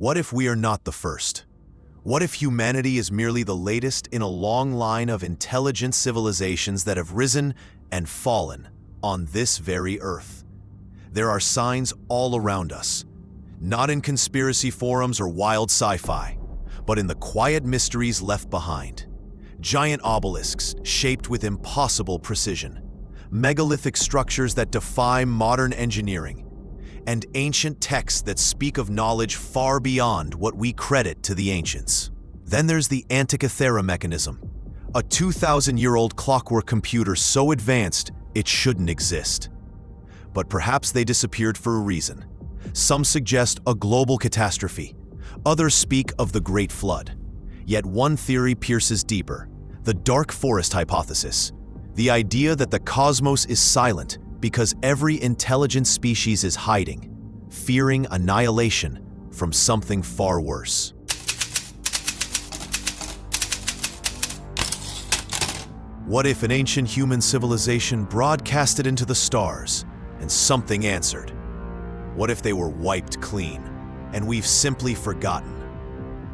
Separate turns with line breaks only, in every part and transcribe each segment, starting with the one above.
What if we are not the first? What if humanity is merely the latest in a long line of intelligent civilizations that have risen and fallen on this very Earth? There are signs all around us, not in conspiracy forums or wild sci-fi, but in the quiet mysteries left behind. Giant obelisks shaped with impossible precision, megalithic structures that defy modern engineering, and ancient texts that speak of knowledge far beyond what we credit to the ancients. Then there's the Antikythera mechanism, a 2,000-year-old clockwork computer so advanced it shouldn't exist. But perhaps they disappeared for a reason. Some suggest a global catastrophe. Others speak of the Great Flood. Yet one theory pierces deeper, the dark forest hypothesis. The idea that the cosmos is silent because every intelligent species is hiding, fearing annihilation from something far worse. What if an ancient human civilization broadcasted into the stars and something answered? What if they were wiped clean and we've simply forgotten?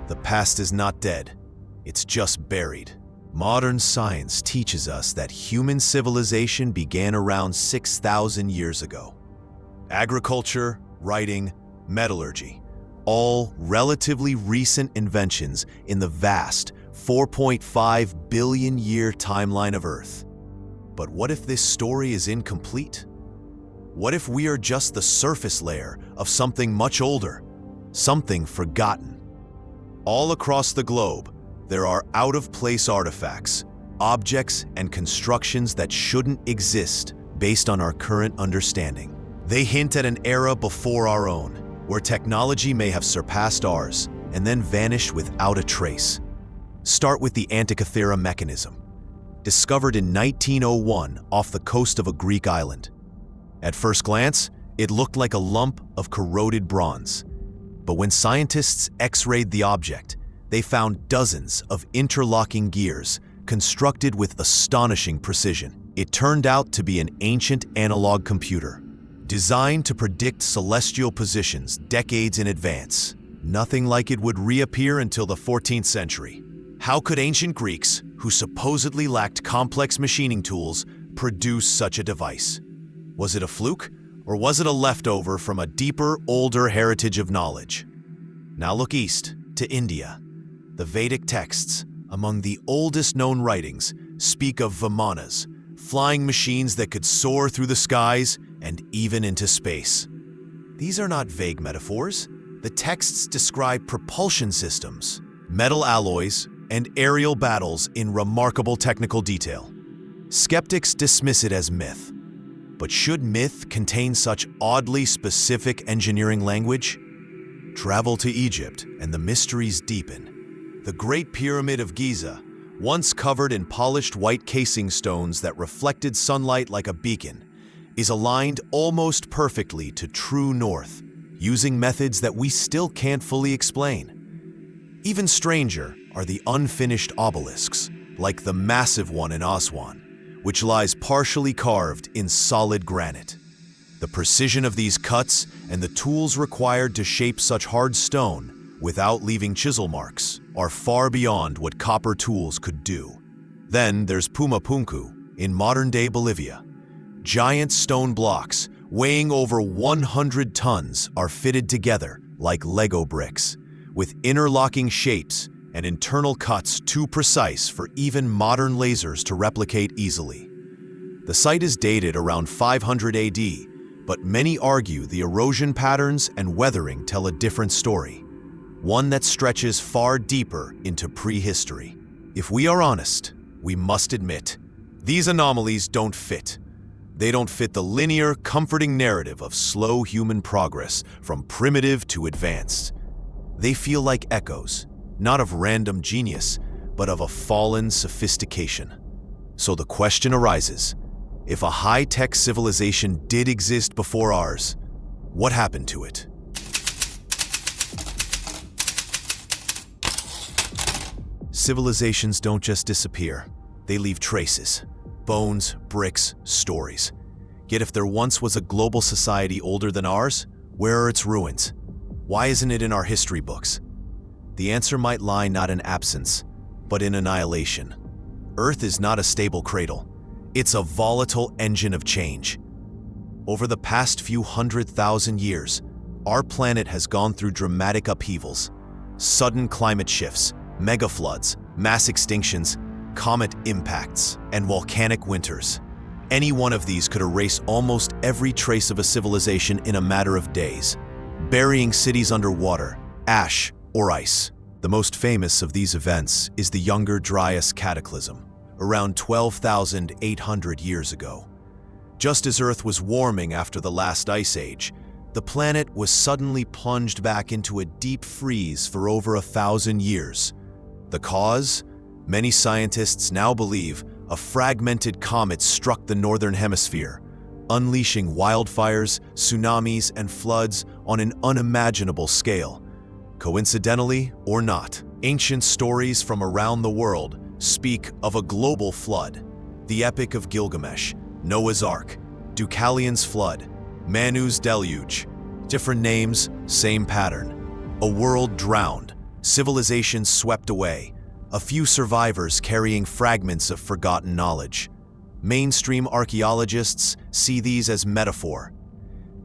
The past is not dead, it's just buried. Modern science teaches us that human civilization began around 6,000 years ago. Agriculture, writing, metallurgy, all relatively recent inventions in the vast 4.5 billion year timeline of Earth. But what if this story is incomplete? What if we are just the surface layer of something much older, something forgotten? All across the globe, there are out-of-place artifacts, objects, and constructions that shouldn't exist based on our current understanding. They hint at an era before our own, where technology may have surpassed ours and then vanished without a trace. Start with the Antikythera mechanism, discovered in 1901 off the coast of a Greek island. At first glance, it looked like a lump of corroded bronze. But when scientists X-rayed the object, they found dozens of interlocking gears constructed with astonishing precision. It turned out to be an ancient analog computer, designed to predict celestial positions decades in advance. Nothing like it would reappear until the 14th century. How could ancient Greeks, who supposedly lacked complex machining tools, produce such a device? Was it a fluke, or was it a leftover from a deeper, older heritage of knowledge? Now look east, to India. The Vedic texts, among the oldest known writings, speak of Vimanas, flying machines that could soar through the skies and even into space. These are not vague metaphors. The texts describe propulsion systems, metal alloys, and aerial battles in remarkable technical detail. Skeptics dismiss it as myth. But should myth contain such oddly specific engineering language? Travel to Egypt and the mysteries deepen. The Great Pyramid of Giza, once covered in polished white casing stones that reflected sunlight like a beacon, is aligned almost perfectly to true north, using methods that we still can't fully explain. Even stranger are the unfinished obelisks, like the massive one in Aswan, which lies partially carved in solid granite. The precision of these cuts and the tools required to shape such hard stone without leaving chisel marks are far beyond what copper tools could do. Then there's Pumapunku in modern-day Bolivia. Giant stone blocks weighing over 100 tons are fitted together like Lego bricks, with interlocking shapes and internal cuts too precise for even modern lasers to replicate easily. The site is dated around 500 AD, but many argue the erosion patterns and weathering tell a different story, one that stretches far deeper into prehistory. If we are honest, we must admit, these anomalies don't fit. They don't fit the linear, comforting narrative of slow human progress from primitive to advanced. They feel like echoes, not of random genius, but of a fallen sophistication. So the question arises, if a high-tech civilization did exist before ours, what happened to it? Civilizations don't just disappear, they leave traces. Bones, bricks, stories. Yet if there once was a global society older than ours, where are its ruins? Why isn't it in our history books? The answer might lie not in absence, but in annihilation. Earth is not a stable cradle. It's a volatile engine of change. Over the past few 100,000 years, our planet has gone through dramatic upheavals, sudden climate shifts, megafloods, mass extinctions, comet impacts, and volcanic winters. Any one of these could erase almost every trace of a civilization in a matter of days, burying cities under water, ash, or ice. The most famous of these events is the Younger Dryas Cataclysm, around 12,800 years ago. Just as Earth was warming after the last ice age, the planet was suddenly plunged back into a deep freeze for over 1,000 years. The cause? Many scientists now believe a fragmented comet struck the northern hemisphere, unleashing wildfires, tsunamis, and floods on an unimaginable scale. Coincidentally or not, ancient stories from around the world speak of a global flood. The Epic of Gilgamesh, Noah's Ark, Deucalion's flood, Manu's deluge. Different names, same pattern. A world drowned, civilizations swept away, a few survivors carrying fragments of forgotten knowledge. Mainstream archaeologists see these as metaphor.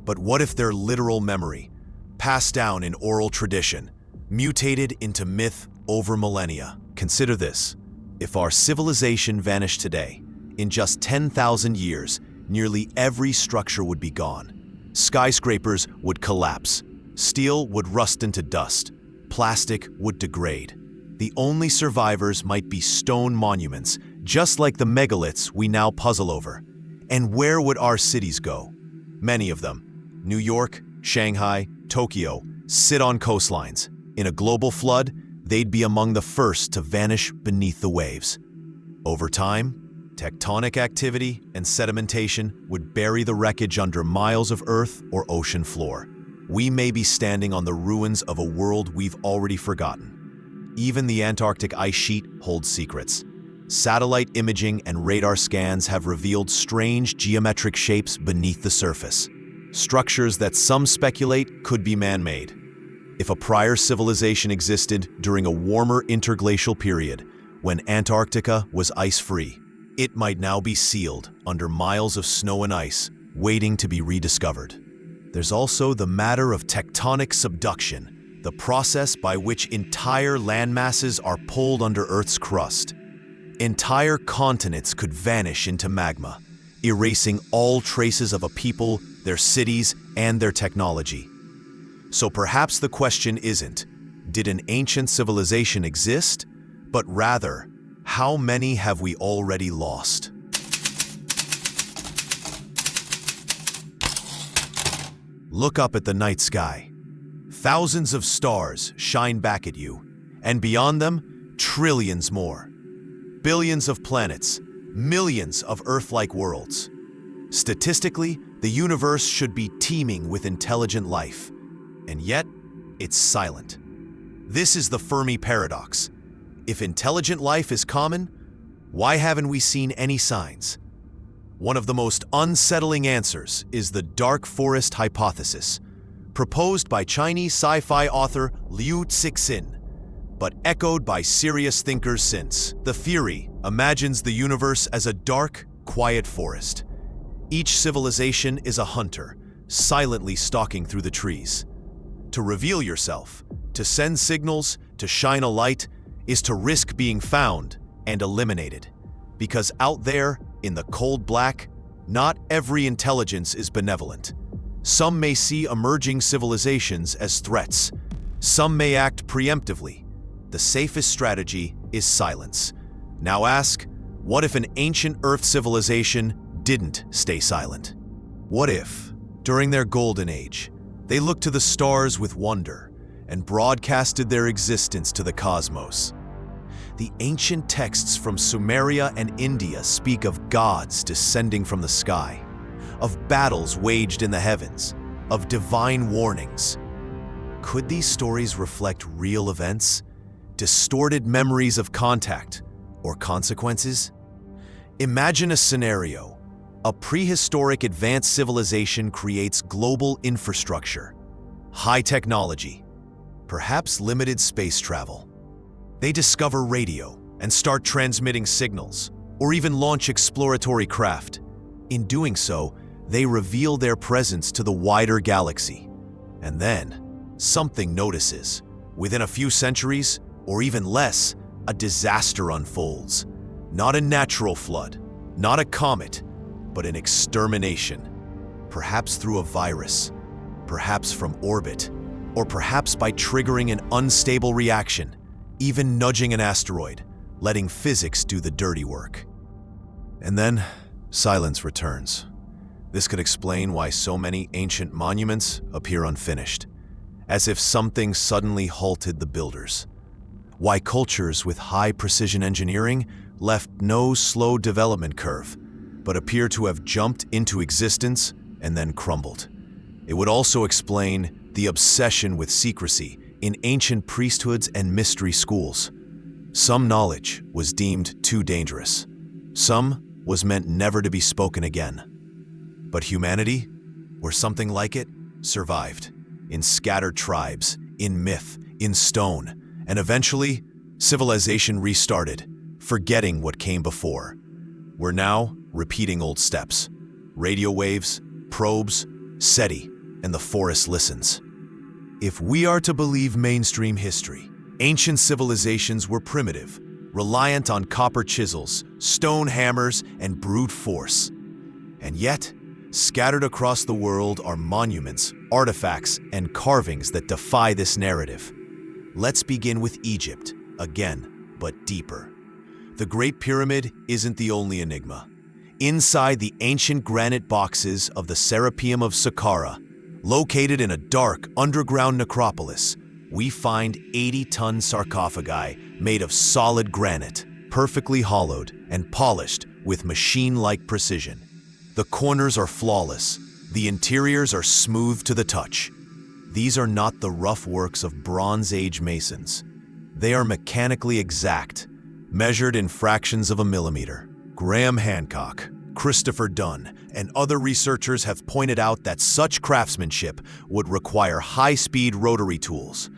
But what if they're literal memory, passed down in oral tradition, mutated into myth over millennia? Consider this. If our civilization vanished today, in just 10,000 years, nearly every structure would be gone. Skyscrapers would collapse. Steel would rust into dust. Plastic would degrade. The only survivors might be stone monuments, just like the megaliths we now puzzle over. And where would our cities go? Many of them, New York, Shanghai, Tokyo, sit on coastlines. In a global flood, they'd be among the first to vanish beneath the waves. Over time, tectonic activity and sedimentation would bury the wreckage under miles of earth or ocean floor. We may be standing on the ruins of a world we've already forgotten. Even the Antarctic ice sheet holds secrets. Satellite imaging and radar scans have revealed strange geometric shapes beneath the surface, structures that some speculate could be man-made. If a prior civilization existed during a warmer interglacial period, when Antarctica was ice-free, it might now be sealed under miles of snow and ice, waiting to be rediscovered. There's also the matter of tectonic subduction, the process by which entire landmasses are pulled under Earth's crust. Entire continents could vanish into magma, erasing all traces of a people, their cities, and their technology. So perhaps the question isn't, did an ancient civilization exist? But rather, how many have we already lost? Look up at the night sky. Thousands of stars shine back at you, and beyond them, trillions more. Billions of planets, millions of Earth-like worlds. Statistically, the universe should be teeming with intelligent life, and yet, it's silent. This is the Fermi paradox. If intelligent life is common, why haven't we seen any signs? One of the most unsettling answers is the dark forest hypothesis, proposed by Chinese sci-fi author Liu Cixin, but echoed by serious thinkers since. The theory imagines the universe as a dark, quiet forest. Each civilization is a hunter, silently stalking through the trees. To reveal yourself, to send signals, to shine a light, is to risk being found and eliminated. Because out there, in the cold black, not every intelligence is benevolent. Some may see emerging civilizations as threats. Some may act preemptively. The safest strategy is silence. Now ask, what if an ancient Earth civilization didn't stay silent? What if, during their golden age, they looked to the stars with wonder and broadcasted their existence to the cosmos? The ancient texts from Sumeria and India speak of gods descending from the sky, of battles waged in the heavens, of divine warnings. Could these stories reflect real events, distorted memories of contact, or consequences? Imagine a scenario. A prehistoric advanced civilization creates global infrastructure. high technology, perhaps limited space travel. They discover radio and start transmitting signals, or even launch exploratory craft. In doing so, they reveal their presence to the wider galaxy. And then, something notices. Within a few centuries, or even less, a disaster unfolds. Not a natural flood, not a comet, but an extermination. Perhaps through a virus, perhaps from orbit, or perhaps by triggering an unstable reaction, even nudging an asteroid, letting physics do the dirty work. And then, silence returns. This could explain why so many ancient monuments appear unfinished, as if something suddenly halted the builders. Why cultures with high precision engineering left no slow development curve, but appear to have jumped into existence and then crumbled. It would also explain the obsession with secrecy in ancient priesthoods and mystery schools. Some knowledge was deemed too dangerous. Some was meant never to be spoken again. But humanity, or something like it, survived. In scattered tribes, in myth, in stone, and eventually, civilization restarted, forgetting what came before. We're now repeating old steps. Radio waves, probes, SETI, and the forest listens. If we are to believe mainstream history, ancient civilizations were primitive, reliant on copper chisels, stone hammers, and brute force. And yet, scattered across the world are monuments, artifacts, and carvings that defy this narrative. Let's begin with Egypt, again, but deeper. The Great Pyramid isn't the only enigma. Inside the ancient granite boxes of the Serapeum of Saqqara, located in a dark underground necropolis, we find 80-ton sarcophagi made of solid granite, perfectly hollowed and polished with machine-like precision. The corners are flawless, the interiors are smooth to the touch. These are not the rough works of Bronze Age masons. They are mechanically exact, measured in fractions of a millimeter. Graham Hancock, Christopher Dunn, and other researchers have pointed out that such craftsmanship would require high-speed rotary tools,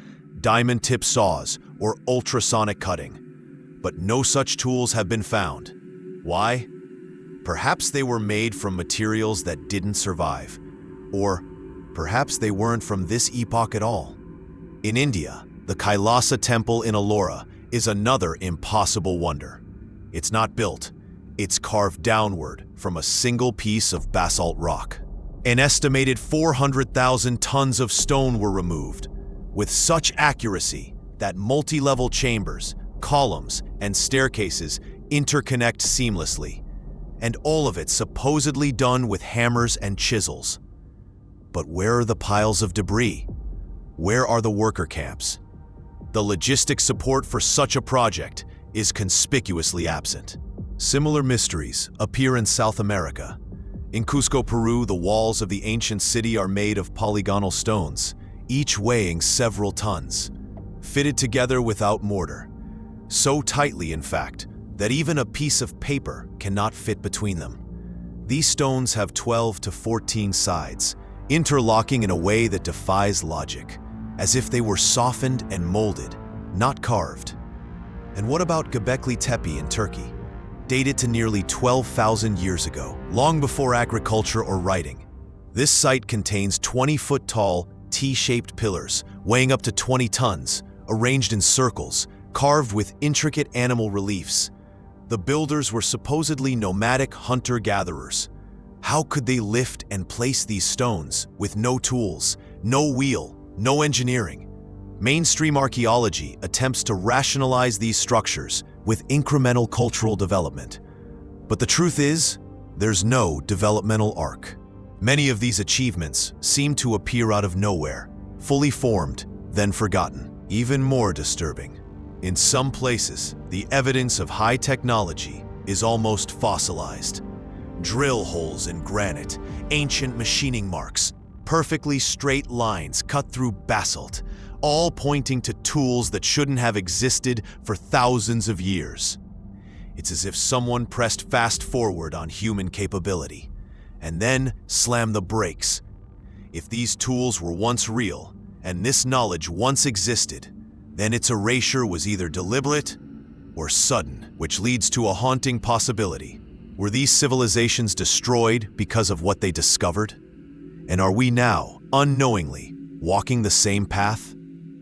diamond-tip saws, or ultrasonic cutting. But no such tools have been found. Why? Perhaps they were made from materials that didn't survive. Or perhaps they weren't from this epoch at all. In India, the Kailasa Temple in Ellora is another impossible wonder. It's not built, it's carved downward from a single piece of basalt rock. An estimated 400,000 tons of stone were removed, with such accuracy that multi-level chambers, columns, and staircases interconnect seamlessly, and all of it supposedly done with hammers and chisels. But where are the piles of debris? Where are the worker camps? The logistic support for such a project is conspicuously absent. Similar mysteries appear in South America. In Cusco, Peru, the walls of the ancient city are made of polygonal stones, each weighing several tons, fitted together without mortar. So tightly, in fact, that even a piece of paper cannot fit between them. These stones have 12 to 14 sides, interlocking in a way that defies logic, as if they were softened and molded, not carved. And what about Göbekli Tepe in Turkey? Dated to nearly 12,000 years ago, long before agriculture or writing. This site contains 20-foot-tall, T-shaped pillars, weighing up to 20 tons, arranged in circles, carved with intricate animal reliefs. The builders were supposedly nomadic hunter-gatherers. How could they lift and place these stones with no tools, no wheel, no engineering? Mainstream archaeology attempts to rationalize these structures with incremental cultural development. But the truth is, there's no developmental arc. Many of these achievements seem to appear out of nowhere, fully formed, then forgotten. Even more disturbing, in some places, the evidence of high technology is almost fossilized. Drill holes in granite, ancient machining marks, perfectly straight lines cut through basalt, all pointing to tools that shouldn't have existed for thousands of years. It's as if someone pressed fast forward on human capability, and then slammed the brakes. If these tools were once real, and this knowledge once existed, then its erasure was either deliberate or sudden, which leads to a haunting possibility. Were these civilizations destroyed because of what they discovered? And are we now, unknowingly, walking the same path?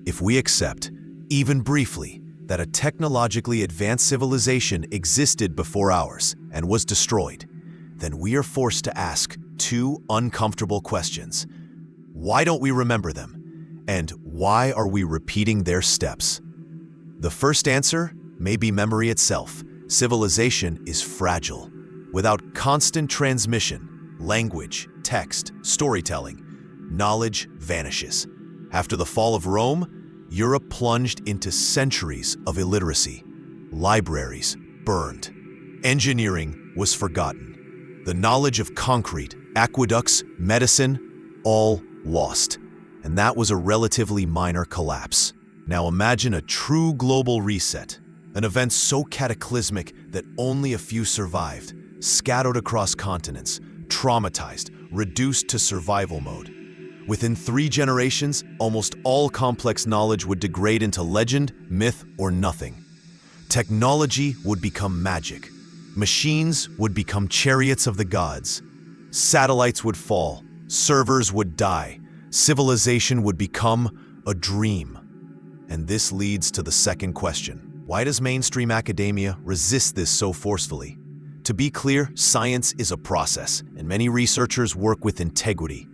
If we accept, even briefly, that a technologically advanced civilization existed before ours and was destroyed, then we are forced to ask two uncomfortable questions. Why don't we remember them? And why are we repeating their steps? The first answer may be memory itself. Civilization is fragile. Without constant transmission, language, text, storytelling, knowledge vanishes. After the fall of Rome, Europe plunged into centuries of illiteracy. Libraries burned. Engineering was forgotten. The knowledge of concrete, aqueducts, medicine, all lost. And that was a relatively minor collapse. Now imagine a true global reset, an event so cataclysmic that only a few survived, scattered across continents, traumatized, reduced to survival mode. Within 3 generations, almost all complex knowledge would degrade into legend, myth, or nothing. Technology would become magic. Machines would become chariots of the gods. Satellites would fall. Servers would die. Civilization would become a dream. And this leads to the second question. Why does mainstream academia resist this so forcefully? To be clear, science is a process, and many researchers work with integrity.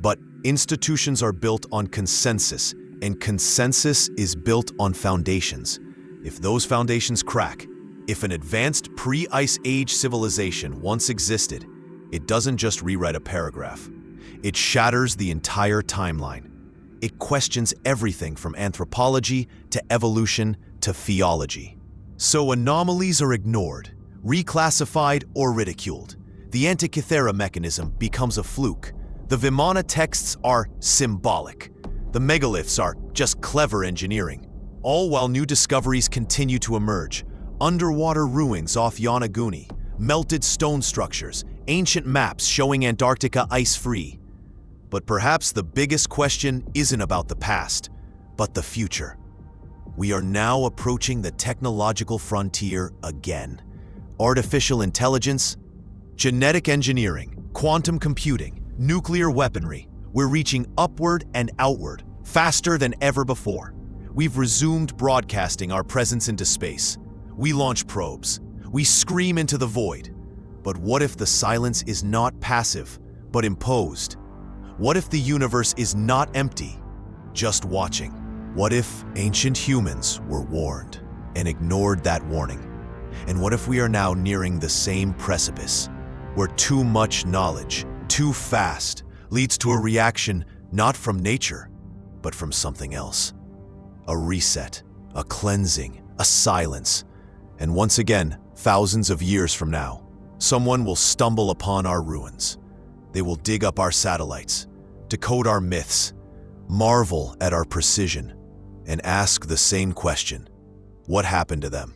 But institutions are built on consensus, and consensus is built on foundations. If those foundations crack, if an advanced pre-Ice Age civilization once existed, it doesn't just rewrite a paragraph. It shatters the entire timeline. It questions everything from anthropology to evolution to theology. So anomalies are ignored, reclassified, or ridiculed. The Antikythera mechanism becomes a fluke. The Vimana texts are symbolic. The megaliths are just clever engineering. All while new discoveries continue to emerge. Underwater ruins off Yonaguni, melted stone structures, ancient maps showing Antarctica ice-free. But perhaps the biggest question isn't about the past, but the future. We are now approaching the technological frontier again. Artificial intelligence, genetic engineering, quantum computing, nuclear weaponry. We're reaching upward and outward, faster than ever before. We've resumed broadcasting our presence into space. We launch probes. We scream into the void. But what if the silence is not passive, but imposed? What if the universe is not empty, just watching? What if ancient humans were warned and ignored that warning? And what if we are now nearing the same precipice, where too much knowledge, too fast, leads to a reaction not from nature, but from something else? A reset, a cleansing, a silence. And once again, thousands of years from now, someone will stumble upon our ruins. They will dig up our satellites, decode our myths, marvel at our precision, and ask the same question: what happened to them?